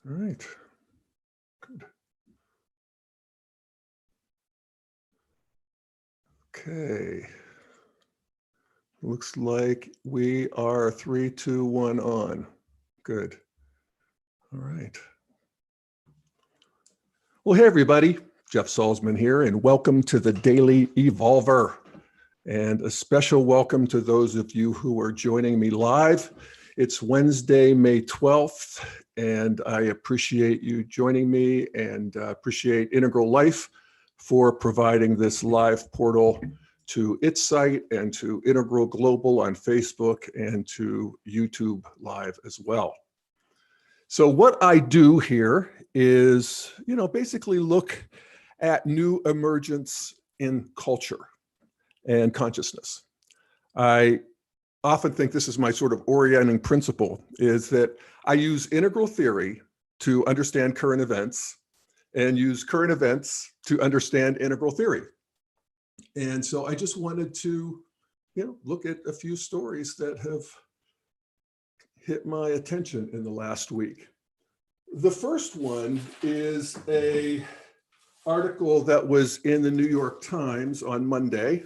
All right. Good. Okay. Looks like we are 3, 2, 1 on. Good. All right. Well, hey, everybody. Jeff Salzman here, and welcome to the Daily Evolver. And a special welcome to those of you who are joining me live. It's Wednesday, May 12th, and I appreciate you joining me and appreciate Integral Life for providing this live portal to its site and to Integral Global on Facebook and to YouTube Live as well. So what I do here is, basically look at new emergence in culture and consciousness. I often think this is my sort of orienting principle, is that I use integral theory to understand current events and use current events to understand integral theory. And so I just wanted to, look at a few stories that have hit my attention in the last week. The first one is a article that was in the New York Times on Monday,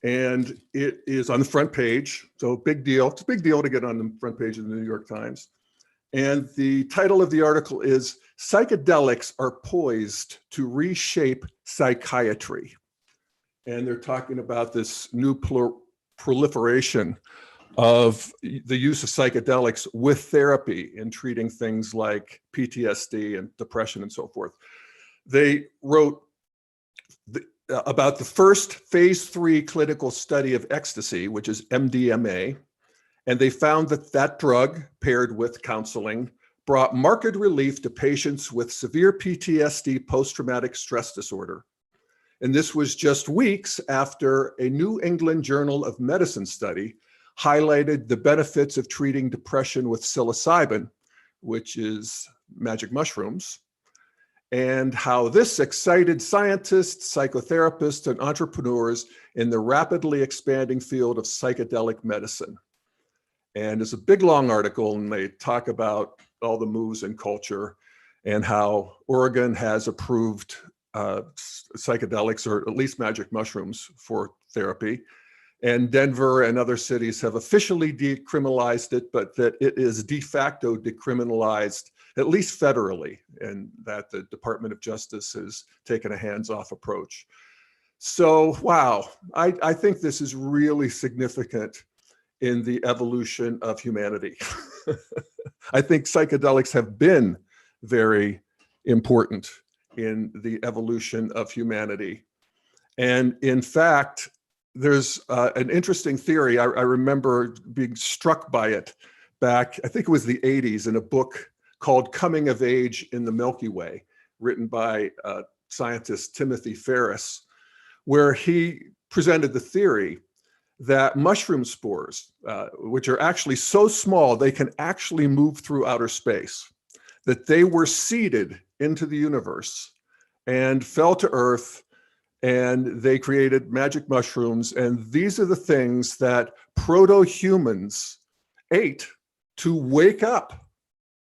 and it is on the front page. So big deal. It's a big deal to get on the front page of the New York Times. And the title of the article is "Psychedelics Are Poised to Reshape Psychiatry." And they're talking about this new proliferation of the use of psychedelics with therapy in treating things like PTSD and depression and so forth. They wrote about the first phase 3 clinical study of ecstasy, which is MDMA, and they found that that drug, paired with counseling, brought marked relief to patients with severe PTSD, post-traumatic stress disorder. And this was just weeks after a New England Journal of Medicine study highlighted the benefits of treating depression with psilocybin, which is magic mushrooms, and how this excited scientists, psychotherapists, and entrepreneurs in the rapidly expanding field of psychedelic medicine. And it's a big, long article, and they talk about all the moves in culture and how Oregon has approved psychedelics, or at least magic mushrooms, for therapy. And Denver and other cities have officially decriminalized it, but that it is de facto decriminalized, at least federally, and that the Department of Justice has taken a hands-off approach. So, wow, I think this is really significant in the evolution of humanity. I think psychedelics have been very important in the evolution of humanity. And in fact, there's an interesting theory. I remember being struck by it back, I think it was the 80s, in a book called Coming of Age in the Milky Way, written by scientist Timothy Ferris, where he presented the theory that mushroom spores, which are actually so small they can actually move through outer space, that they were seeded into the universe and fell to Earth, and they created magic mushrooms. And these are the things that proto-humans ate to wake up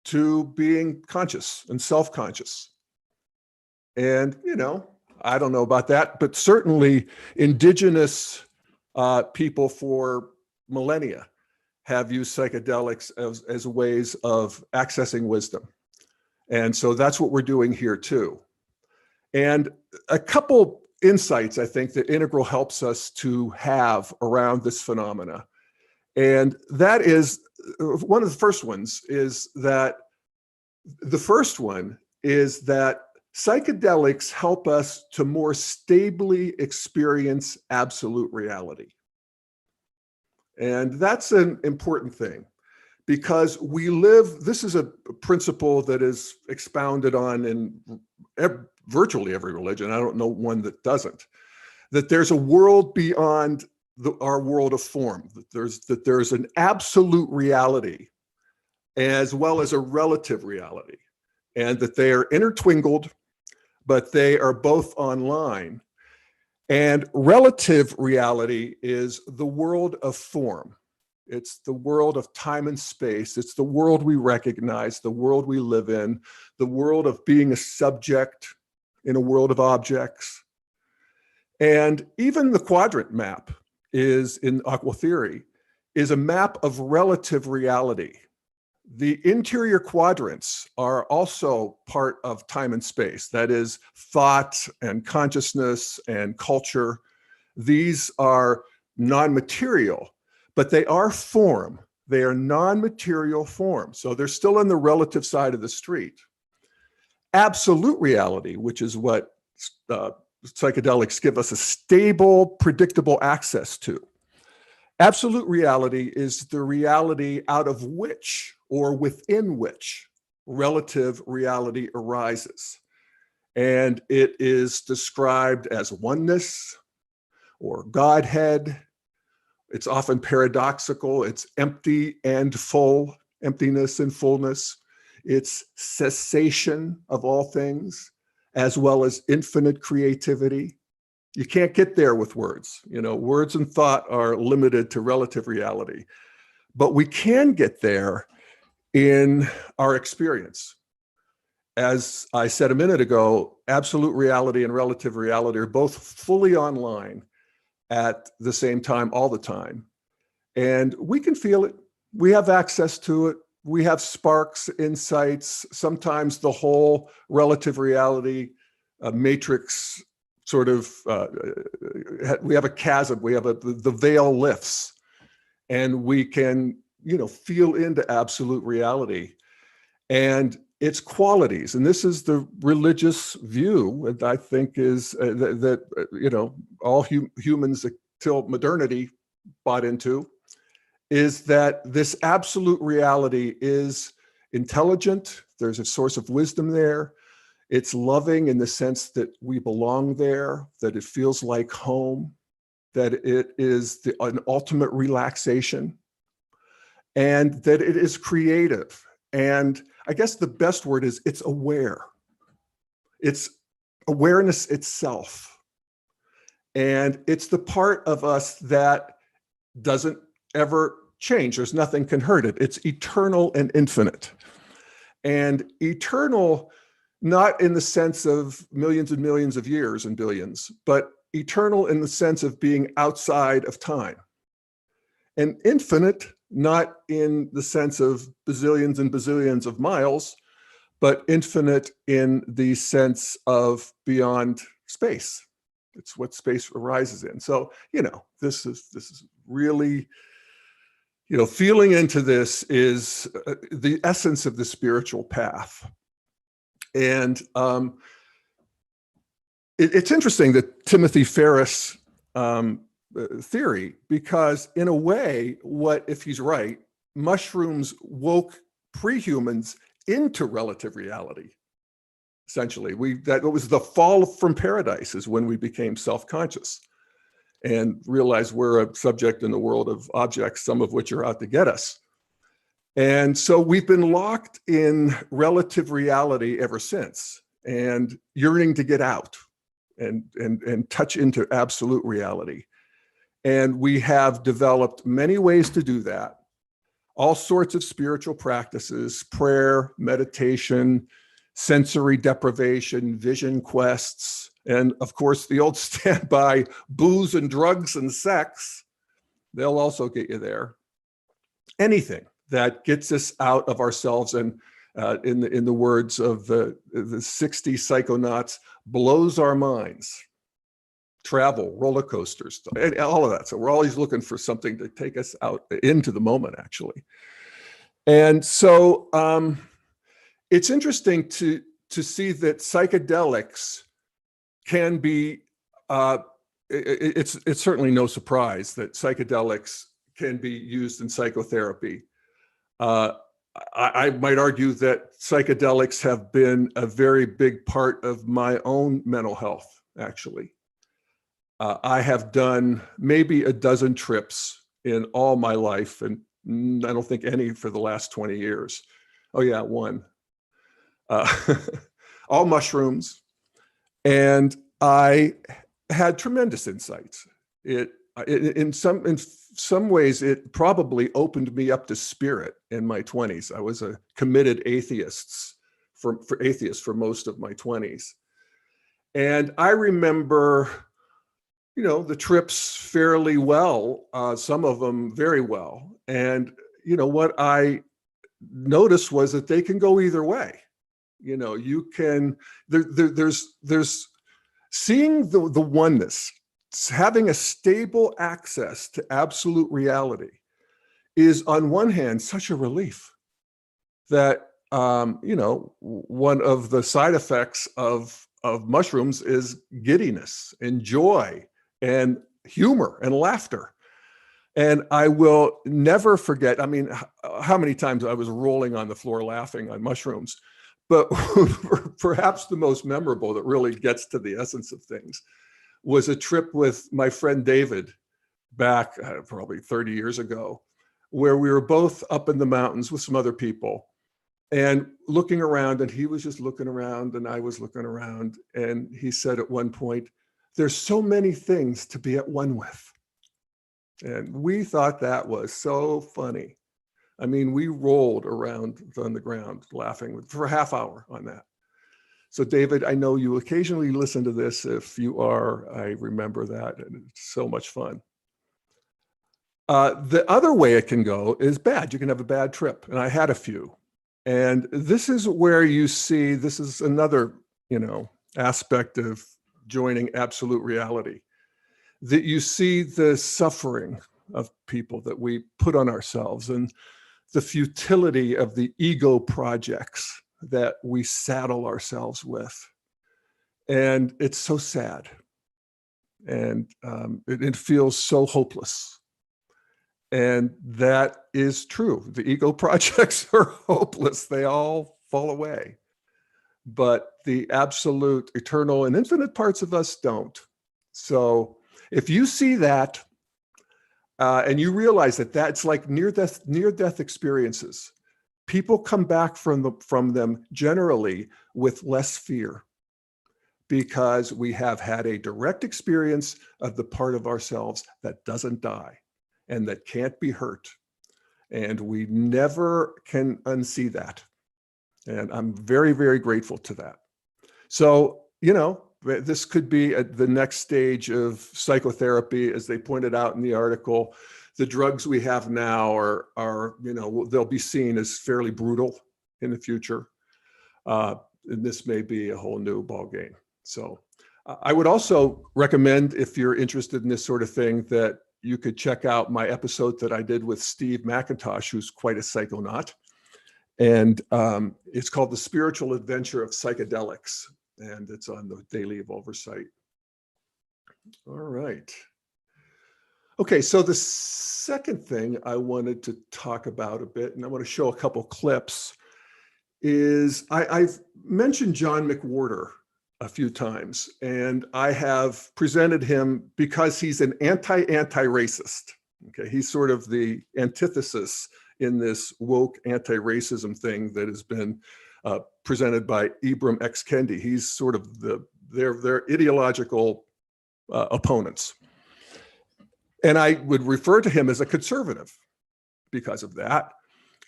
to being conscious and self-conscious. And, I don't know about that, but certainly indigenous people for millennia have used psychedelics as ways of accessing wisdom. And so that's what we're doing here too. And a couple insights, I think, that Integral helps us to have around this phenomena. And that is, one of the first ones is that psychedelics help us to more stably experience absolute reality. And that's an important thing, because this is a principle that is expounded on in virtually every religion. I don't know one that doesn't, that there's a world beyond our world of form, that there's an absolute reality as well as a relative reality, and that they are intertwined, but they are both online. And relative reality is the world of form. It's the world of time and space. It's the world we recognize, the world we live in, the world of being a subject in a world of objects. And even the quadrant map is, in aqua theory, is a map of relative reality. The interior quadrants are also part of time and space. That is thought and consciousness and culture. These are non-material, but they are form. They are non-material form. So they're still on the relative side of the street. Absolute reality, which is what psychedelics give us a stable, predictable access to. Absolute reality is the reality out of which or within which relative reality arises. And it is described as oneness or Godhead. It's often paradoxical. It's empty and full, emptiness and fullness. It's cessation of all things, as well as infinite creativity. You can't get there with words. Words and thought are limited to relative reality. But we can get there in our experience. As I said a minute ago, absolute reality and relative reality are both fully online at the same time, all the time. And we can feel it. We have access to it. We have sparks, insights, sometimes the whole relative reality matrix sort of, we have a chasm, we have the veil lifts, and we can, feel into absolute reality and its qualities. And this is the religious view that I think is that all humans till modernity bought into, is that this absolute reality is intelligent. There's a source of wisdom there. It's loving in the sense that we belong there, that it feels like home, that it is an ultimate relaxation, and that it is creative. And I guess the best word is it's aware. It's awareness itself. And it's the part of us that doesn't ever change. There's nothing can hurt it. It's eternal and infinite. And eternal, not in the sense of millions and millions of years and billions, but eternal in the sense of being outside of time. And infinite, not in the sense of bazillions and bazillions of miles, but infinite in the sense of beyond space. It's what space arises in. So, this is really, feeling into this is the essence of the spiritual path. And it's interesting that Timothy Ferris theory, because in a way, what if he's right, mushrooms woke pre-humans into relative reality. Essentially, that was the fall from paradise, is when we became self-conscious and realized we're a subject in the world of objects, some of which are out to get us. And so we've been locked in relative reality ever since, and yearning to get out and touch into absolute reality. And we have developed many ways to do that. All sorts of spiritual practices, prayer, meditation, sensory deprivation, vision quests, and of course, the old standby booze and drugs and sex. They'll also get you there. Anything that gets us out of ourselves, and in the words of the 60 psychonauts, blows our minds. Travel, roller coasters, all of that. So we're always looking for something to take us out into the moment, actually. And so it's interesting to see that psychedelics can be, it's certainly no surprise that psychedelics can be used in psychotherapy. I might argue that psychedelics have been a very big part of my own mental health, actually. I have done maybe a dozen trips in all my life, and I don't think any for the last 20 years. Oh yeah, one. All mushrooms. And I had tremendous insights. It in some ways, it probably opened me up to spirit in my 20s. I was a committed atheist for most of my 20s. And I remember, the trips fairly well, some of them very well. And, what I noticed was that they can go either way. You can, there's seeing the oneness, having a stable access to absolute reality is on one hand such a relief that one of the side effects of mushrooms is giddiness and joy and humor and laughter. And I will never forget, how many times I was rolling on the floor laughing on mushrooms, but perhaps the most memorable that really gets to the essence of things was a trip with my friend David back probably 30 years ago, where we were both up in the mountains with some other people and looking around, and he was just looking around and I was looking around. And he said at one point, "There's so many things to be at one with." And we thought that was so funny. We rolled around on the ground laughing for a half hour on that. So David, I know you occasionally listen to this. If you are, I remember that, and it's so much fun. The other way it can go is bad. You can have a bad trip, and I had a few. And this is where you see, this is another, aspect of joining absolute reality, that you see the suffering of people that we put on ourselves and the futility of the ego projects that we saddle ourselves with. And it's so sad. And it feels so hopeless. And that is true. The ego projects are hopeless. They all fall away. But the absolute, eternal, and infinite parts of us don't. So if you see that, and you realize that that's like near-death experiences, people come back from them generally with less fear, because we have had a direct experience of the part of ourselves that doesn't die and that can't be hurt. And we never can unsee that. And I'm very, very grateful to that. So, this could be the next stage of psychotherapy, as they pointed out in the article. The drugs we have now are they'll be seen as fairly brutal in the future. And this may be a whole new ballgame. So I would also recommend, if you're interested in this sort of thing, that you could check out my episode that I did with Steve McIntosh, who's quite a psychonaut. And it's called The Spiritual Adventure of Psychedelics. And it's on the Daily Evolver site. All right. Okay, so the second thing I wanted to talk about a bit, and I want to show a couple clips, is I've mentioned John McWhorter a few times, and I have presented him because he's an anti-racist. Okay, he's sort of the antithesis in this woke anti-racism thing that has been presented by Ibram X. Kendi. He's sort of their ideological opponents. And I would refer to him as a conservative because of that.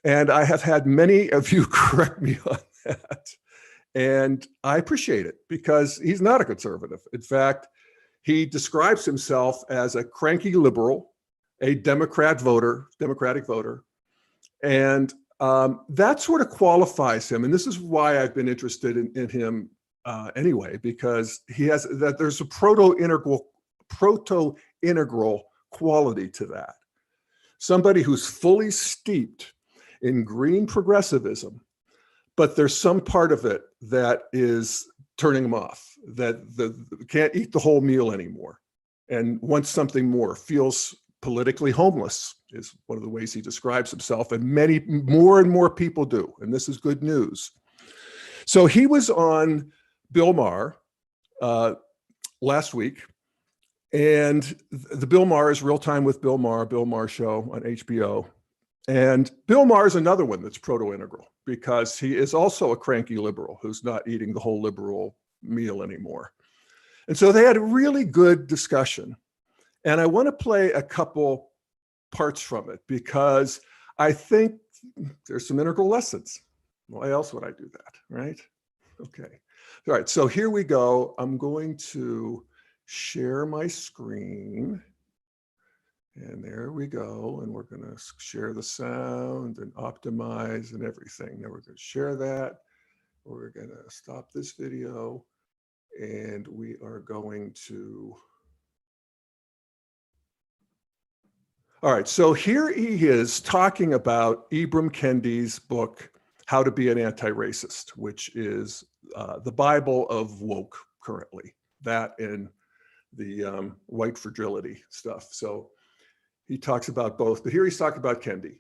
And I have had many of you correct me on that. And I appreciate it, because he's not a conservative. In fact, he describes himself as a cranky liberal, a Democratic voter. And that sort of qualifies him. And this is why I've been interested in him anyway, because there's a proto-integral quality to that. Somebody who's fully steeped in green progressivism, but there's some part of it that is turning them off, that can't eat the whole meal anymore and wants something more, feels politically homeless, is one of the ways he describes himself, and many more and more people do, and this is good news. So he was on Bill Maher last week, and the Bill Maher is Real Time with Bill Maher show on HBO. And Bill Maher is another one that's proto-integral, because he is also a cranky liberal who's not eating the whole liberal meal anymore. And so they had a really good discussion. And I want to play a couple parts from it because I think there's some integral lessons. Why else would I do that, right? Okay. All right, so here we go. I'm going to share my screen. And there we go. And we're going to share the sound and optimize and everything. Now we're going to share that. We're going to stop this video. And we are going to. All right, so here he is talking about Ibram Kendi's book, How to Be an Anti-Racist, which is the Bible of woke currently, that and the white fragility stuff. So he talks about both, but here he's talking about Kendi.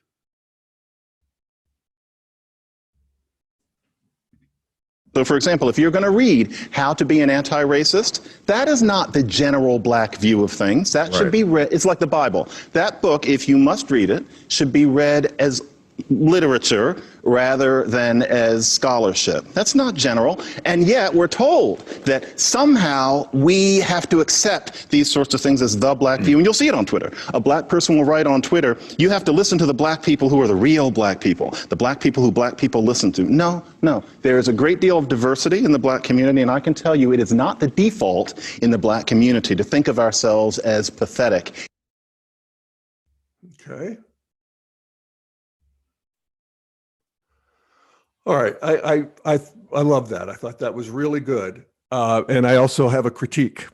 So for example, if you're going to read How to Be an Anti-Racist, that is not the general black view of things. That should be read, it's like the Bible. That book, if you must read it, should be read as literature rather than as scholarship. That's not general. And yet we're told that somehow we have to accept these sorts of things as the black view. And you'll see it on Twitter. A black person will write on Twitter, you have to listen to the black people who are the real black people, the black people who black people listen to. No, no. There is a great deal of diversity in the black community, and I can tell you it is not the default in the black community to think of ourselves as pathetic. Okay. All right, I love that. I thought that was really good, and I also have a critique.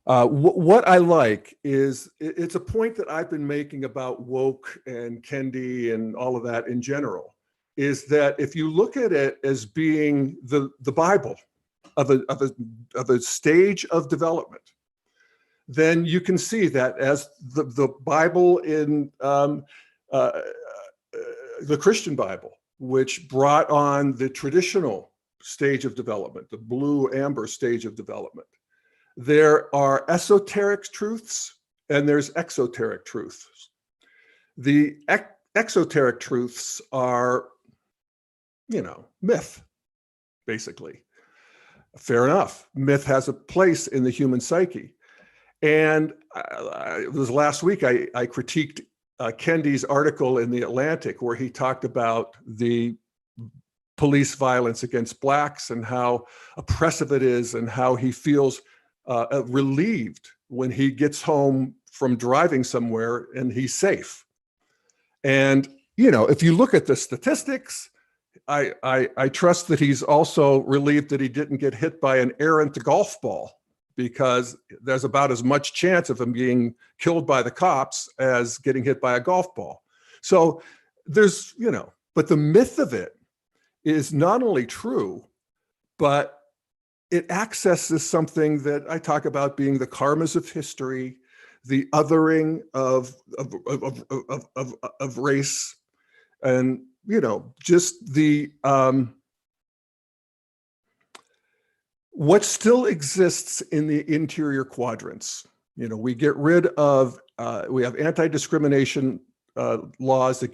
What I like is it's a point that I've been making about woke and Kendi and all of that in general, is that if you look at it as being the Bible of a stage of development, then you can see that as the Bible in the Christian Bible, which brought on the traditional stage of development, the blue amber stage of development. There are esoteric truths and there's exoteric truths. The exoteric truths are, myth, basically. Fair enough. Myth has a place in the human psyche. And it was last week I critiqued Kendi's article in The Atlantic, where he talked about the police violence against blacks and how oppressive it is and how he feels relieved when he gets home from driving somewhere and he's safe. And, if you look at the statistics, I trust that he's also relieved that he didn't get hit by an errant golf ball, because there's about as much chance of him being killed by the cops as getting hit by a golf ball. So there's, but the myth of it is not only true, but it accesses something that I talk about being the karmas of history, the othering of race, and, just the, what still exists in the interior quadrants. We get rid of, we have anti-discrimination laws that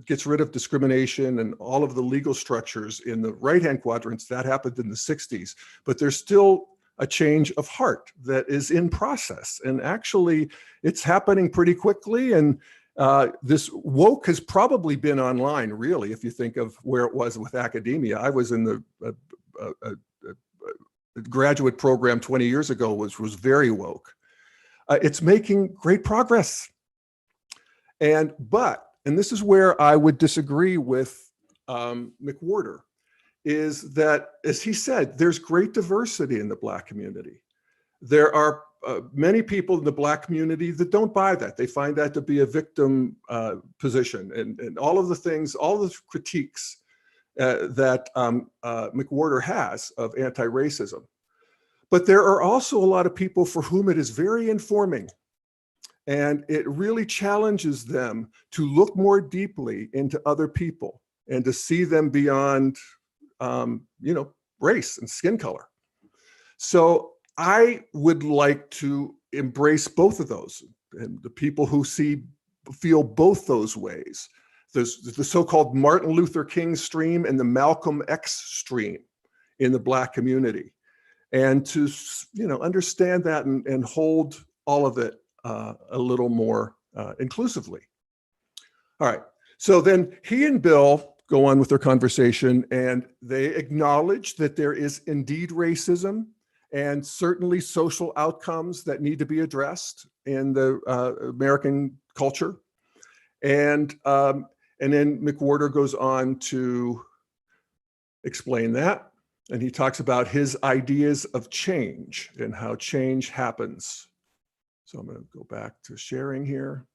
gets rid of discrimination and all of the legal structures in the right-hand quadrants. That happened in the 60s, but there's still a change of heart that is in process. And actually it's happening pretty quickly. And this woke has probably been online, really, if you think of where it was with academia. I was in the graduate program 20 years ago, was very woke. It's making great progress. And this is where I would disagree with McWhorter, is that, as he said, there's great diversity in the Black community. There are many people in the Black community that don't buy that. They find that to be a victim position, and all of the things, all the critiques that McWhorter has of anti-racism. But there are also a lot of people for whom it is very informing, and it really challenges them to look more deeply into other people and to see them beyond, race and skin color. So I would like to embrace both of those, and the people who feel both those ways. There's the so-called Martin Luther King stream and the Malcolm X stream in the Black community. And to, understand that and hold all of it a little more inclusively. All right. So then he and Bill go on with their conversation, and they acknowledge that there is indeed racism and certainly social outcomes that need to be addressed in the American culture. And then McWhorter goes on to explain that. And he talks about his ideas of change and how change happens. So I'm going to go back to sharing here.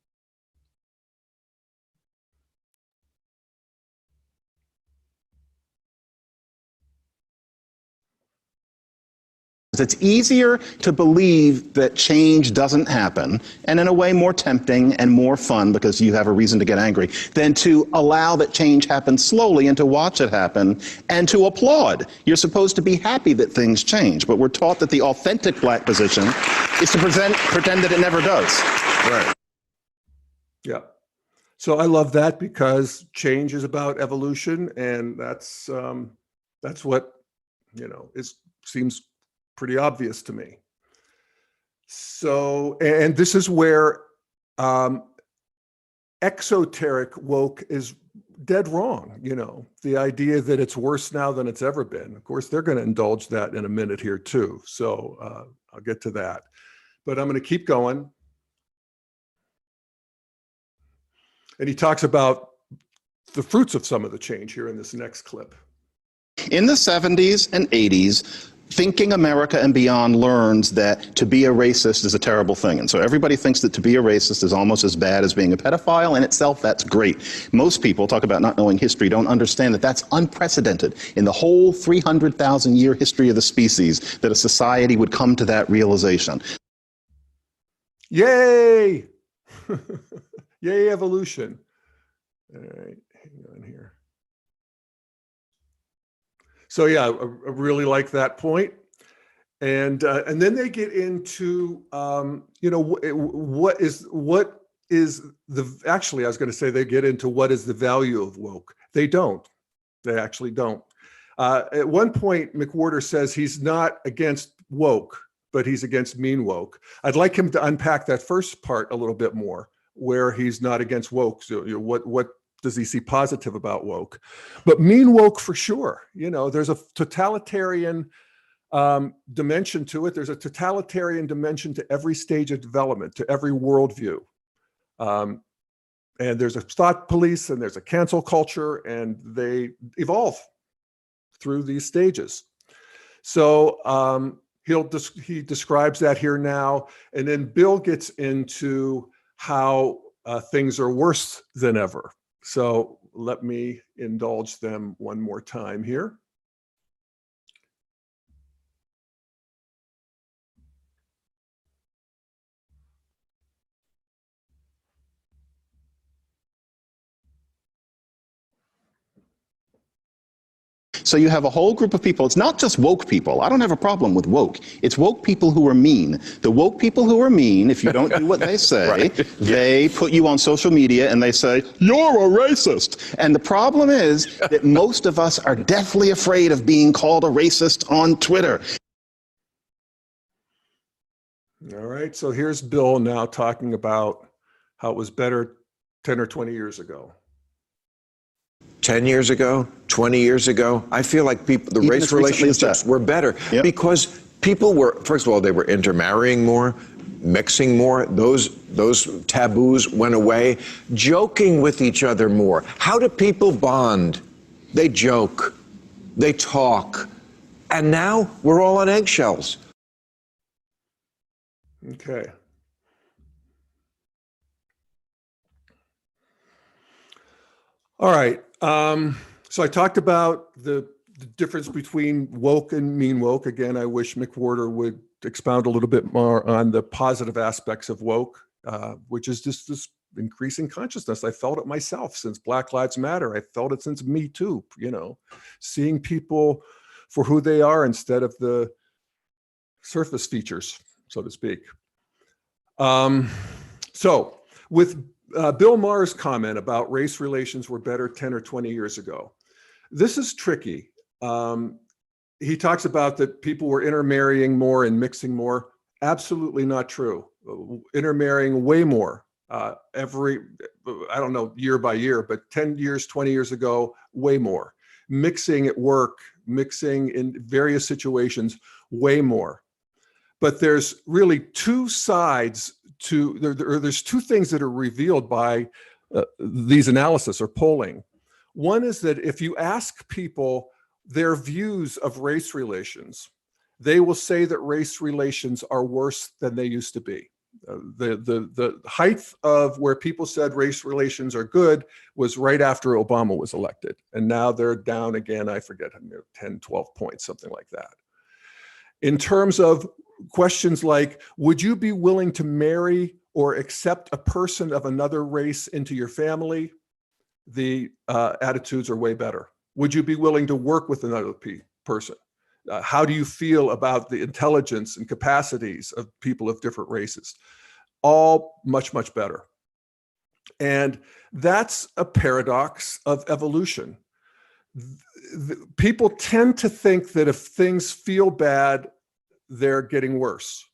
It's easier to believe that change doesn't happen, and in a way more tempting and more fun because you have a reason to get angry, than to allow that change happen slowly and to watch it happen and to applaud. You're supposed to be happy that things change, but we're taught that the authentic black position is to pretend that it never does. Right. Yeah. So I love that because change is about evolution, and that's what, seems pretty obvious to me. So, and this is where exoteric woke is dead wrong. The idea that it's worse now than it's ever been. Of course, they're going to indulge that in a minute here too. So I'll get to that, but I'm going to keep going. And he talks about the fruits of some of the change here in this next clip. In the 70s and 80s, Thinking America and Beyond learns that to be a racist is a terrible thing. And so everybody thinks that to be a racist is almost as bad as being a pedophile. In itself, that's great. Most people talk about not knowing history, don't understand that that's unprecedented in the whole 300,000-year history of the species, that a society would come to that realization. Yay! Yay, evolution. All right, hang on here. So yeah, I really like that point. And then they get into, what is the, actually, I was going to say they get into what is the value of woke. They don't. They actually don't. At one point, McWhorter says he's not against woke, but he's against mean woke. I'd like him to unpack that first part a little bit more, where he's not against woke. So what does he see positive about woke? But mean woke for sure. There's a totalitarian dimension to it. There's a totalitarian dimension to every stage of development, to every worldview. And there's a thought police and there's a cancel culture, and they evolve through these stages. So he describes that here now. And then Bill gets into how things are worse than ever. So let me indulge them one more time here. So you have a whole group of people. It's not just woke people. I don't have a problem with woke. It's woke people who are mean. The woke people who are mean, if you don't do what they say, right. They put you on social media and they say, you're a racist. And the problem is that most of us are deathly afraid of being called a racist on Twitter. All right. So here's Bill now talking about how it was better 10 or 20 years ago. 10 years ago, 20 years ago, I feel like the race relationships were better because people were, first of all, they were intermarrying more, mixing more. Those taboos went away, joking with each other more. How do people bond? They joke, they talk, and now we're all on eggshells. Okay. All right. So I talked about the difference between woke and mean woke. Again, I wish McWhorter would expound a little bit more on the positive aspects of woke, which is just this increasing consciousness. I felt it myself since Black Lives Matter. I felt it since Me Too, seeing people for who they are instead of the surface features, so to speak. So with Bill Maher's comment about race relations were better 10 or 20 years ago. This is tricky. He talks about that people were intermarrying more and mixing more. Absolutely not true. Intermarrying way more. I don't know year by year, but 10 years, 20 years ago, way more. Mixing at work, mixing in various situations, way more. But there's really two sides to, there's two things that are revealed by these analysis or polling. One is that if you ask people their views of race relations, they will say that race relations are worse than they used to be. The height of where people said race relations are good was right after Obama was elected. And now they're down again, I forget, 10, 12 points, something like that. In terms of questions like, would you be willing to marry or accept a person of another race into your family? The attitudes are way better. Would you be willing to work with another person? How do you feel about the intelligence and capacities of people of different races? All much, much better. And that's a paradox of evolution. People tend to think that if things feel bad, they're getting worse.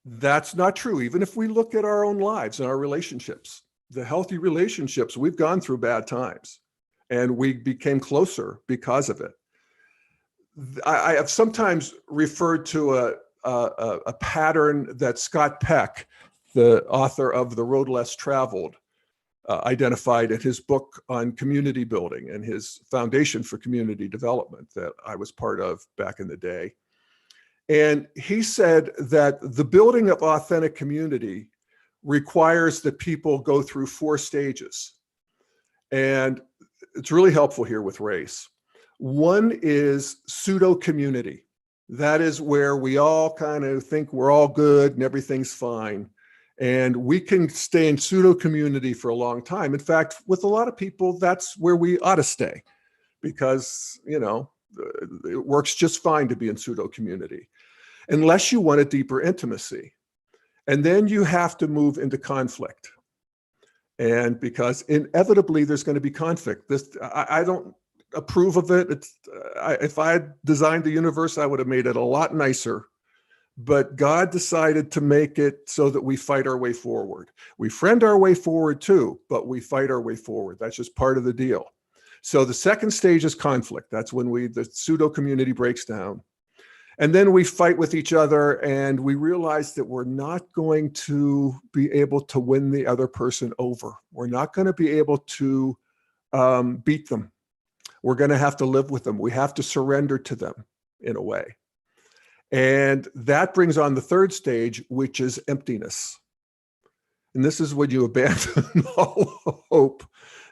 That's not true. Even if we look at our own lives and our relationships, the healthy relationships, we've gone through bad times and we became closer because of it. I have sometimes referred to a pattern that Scott Peck, the author of The Road Less Traveled, identified in his book on community building and his foundation for community development that I was part of back in the day. And he said that the building of authentic community requires that people go through 4 stages. And it's really helpful here with race. One is pseudo-community. That is where we all kind of think we're all good and everything's fine. And we can stay in pseudo-community for a long time. In fact, with a lot of people, that's where we ought to stay because, you know, it works just fine to be in pseudo-community, unless you want a deeper intimacy. And then you have to move into conflict. And because inevitably there's going to be conflict. I don't approve of it. If I had designed the universe, I would have made it a lot nicer. But God decided to make it so that we fight our way forward. We friend our way forward too, but we fight our way forward. That's just part of the deal. So the second stage is conflict. That's when the pseudo community breaks down. And then we fight with each other and we realize that we're not going to be able to win the other person over. We're not going to be able to beat them. We're going to have to live with them. We have to surrender to them in a way. And that brings on the third stage, which is emptiness. And this is when you abandon all hope.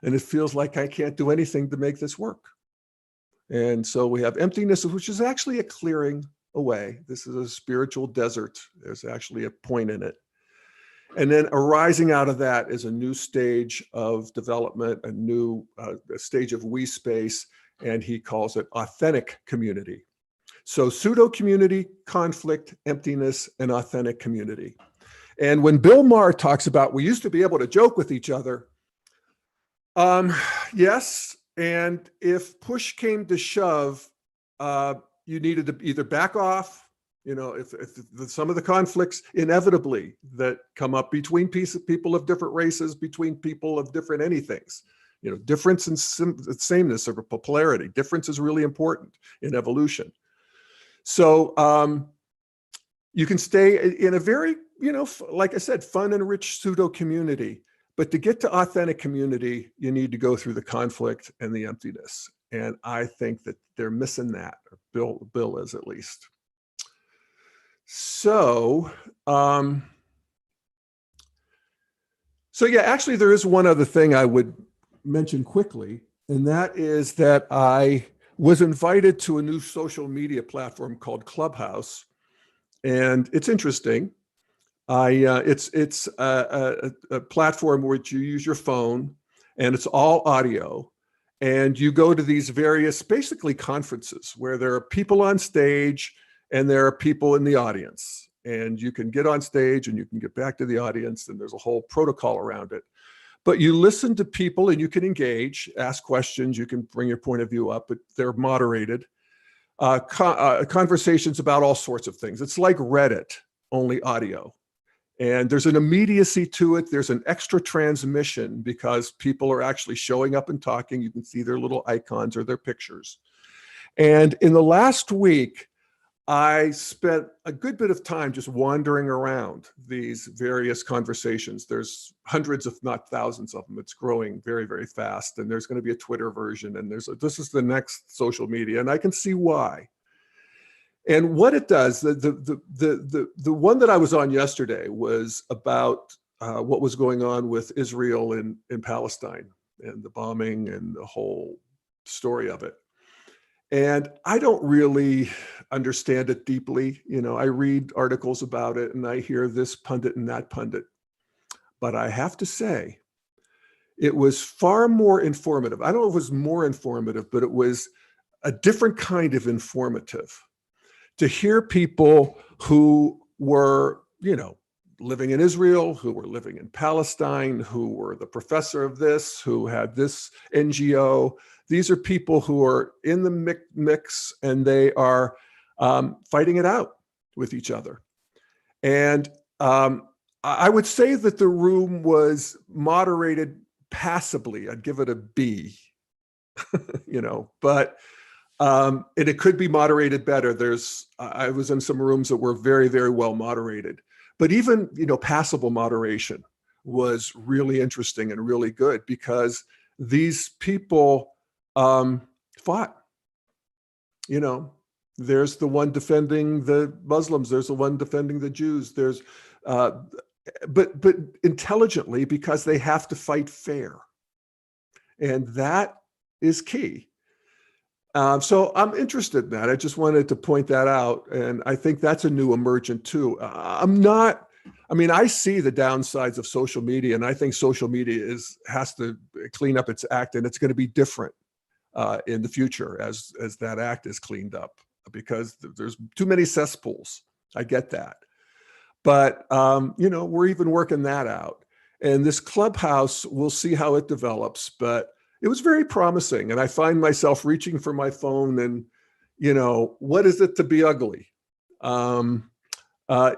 And it feels like I can't do anything to make this work. And so we have emptiness, which is actually a clearing away. This is a spiritual desert. There's actually a point in it. And then arising out of that is a new stage of development, a new stage of we space, and he calls it authentic community. So pseudo community, conflict, emptiness, and authentic community. And when Bill Maher talks about we used to be able to joke with each other, yes, and if push came to shove, you needed to either back off, you know, if some of the conflicts inevitably that come up between people of different races, between people of different anythings, you know, difference and sameness or polarity. Difference is really important in evolution. So you can stay in a very, you know, like I said, fun and rich pseudo community. But to get to authentic community, you need to go through the conflict and the emptiness. And I think that they're missing that. Or Bill is at least. So, yeah, actually, there is one other thing I would mention quickly, and that is that I was invited to a new social media platform called Clubhouse, and it's interesting. It's a platform where you use your phone, and it's all audio, and you go to these various basically conferences where there are people on stage and there are people in the audience, and you can get on stage and you can get back to the audience, and there's a whole protocol around it. But you listen to people and you can engage, ask questions, you can bring your point of view up, but they're moderated. Conversations about all sorts of things. It's like Reddit, only audio. And there's an immediacy to it. There's an extra transmission because people are actually showing up and talking. You can see their little icons or their pictures. And in the last week, I spent a good bit of time just wandering around these various conversations. There's hundreds, if not thousands of them. It's growing very, very fast. And there's going to be a Twitter version. And this is the next social media. And I can see why. And what it does, the one that I was on yesterday was about what was going on with Israel in Palestine and the bombing and the whole story of it. And I don't really understand it deeply. You know, I read articles about it and I hear this pundit and that pundit. But I have to say, it was far more informative. I don't know if it was more informative, but it was a different kind of informative. To hear people who were, you know, living in Israel, who were living in Palestine, who were the professor of this, who had this NGO. These are people who are in the mix and they are fighting it out with each other. And I would say that the room was moderated passably. I'd give it a B, you know, but and it could be moderated better. I was in some rooms that were very, very well moderated, but even, you know, passable moderation was really interesting and really good because these people fought. You know, there's the one defending the Muslims, there's the one defending the Jews, there's, but intelligently because they have to fight fair. And that is key. So I'm interested in that. I just wanted to point that out. And I think that's a new emergent too. I see the downsides of social media, and I think social media has to clean up its act, and it's going to be different in the future as that act is cleaned up because there's too many cesspools. I get that. But, you know, we're even working that out. And this Clubhouse, we'll see how it develops, but it was very promising. And I find myself reaching for my phone and, you know, what is it to be ugly?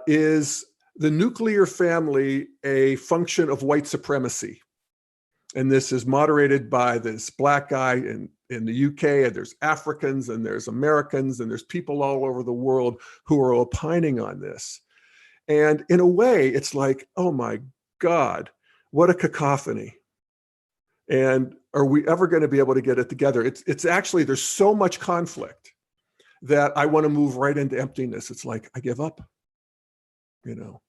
Is the nuclear family a function of white supremacy? And this is moderated by this Black guy in the UK, and there's Africans and there's Americans and there's people all over the world who are opining on this. And in a way, it's like, oh my God, what a cacophony. And are we ever going to be able to get it together? It's actually, there's so much conflict that I want to move right into emptiness. It's like, I give up, you know.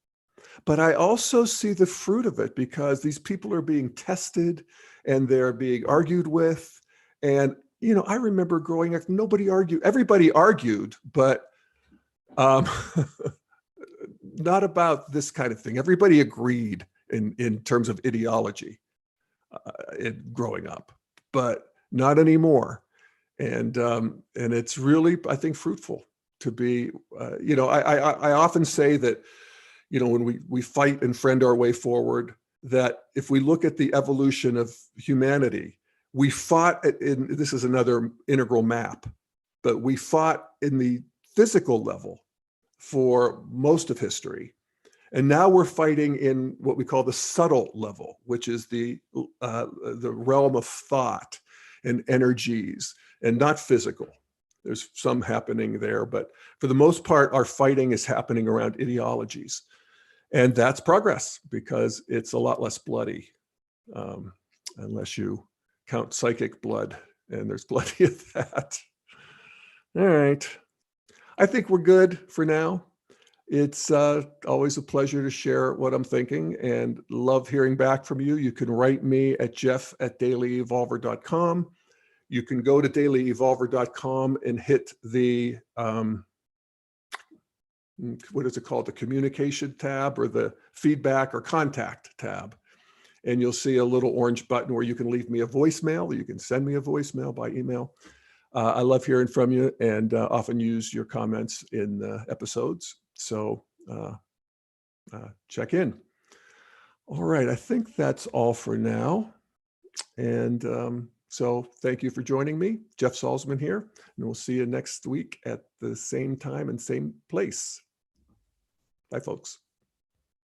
But I also see the fruit of it because these people are being tested and they're being argued with. And, you know, I remember growing up, nobody argued, everybody argued, but not about this kind of thing. Everybody agreed in terms of ideology. Growing up, but not anymore. And it's really, I think, fruitful to be, you know, I often say that, you know, when we fight and friend our way forward, that if we look at the evolution of humanity, we fought this is another integral map, but we fought in the physical level for most of history. And now we're fighting in what we call the subtle level, which is the realm of thought and energies and not physical. There's some happening there, but for the most part, our fighting is happening around ideologies. And that's progress because it's a lot less bloody, unless you count psychic blood, and there's plenty of that. All right. I think we're good for now. It's always a pleasure to share what I'm thinking and love hearing back from you. You can write me at jeff@dailyevolver.com. You can go to dailyevolver.com and hit the, what is it called? The communication tab or the feedback or contact tab. And you'll see a little orange button where you can leave me a voicemail, or you can send me a voicemail by email. I love hearing from you and often use your comments in episodes. So check in. All right, I think that's all for now. And so thank you for joining me. Jeff Salzman here, and we'll see you next week at the same time and same place. Bye, folks.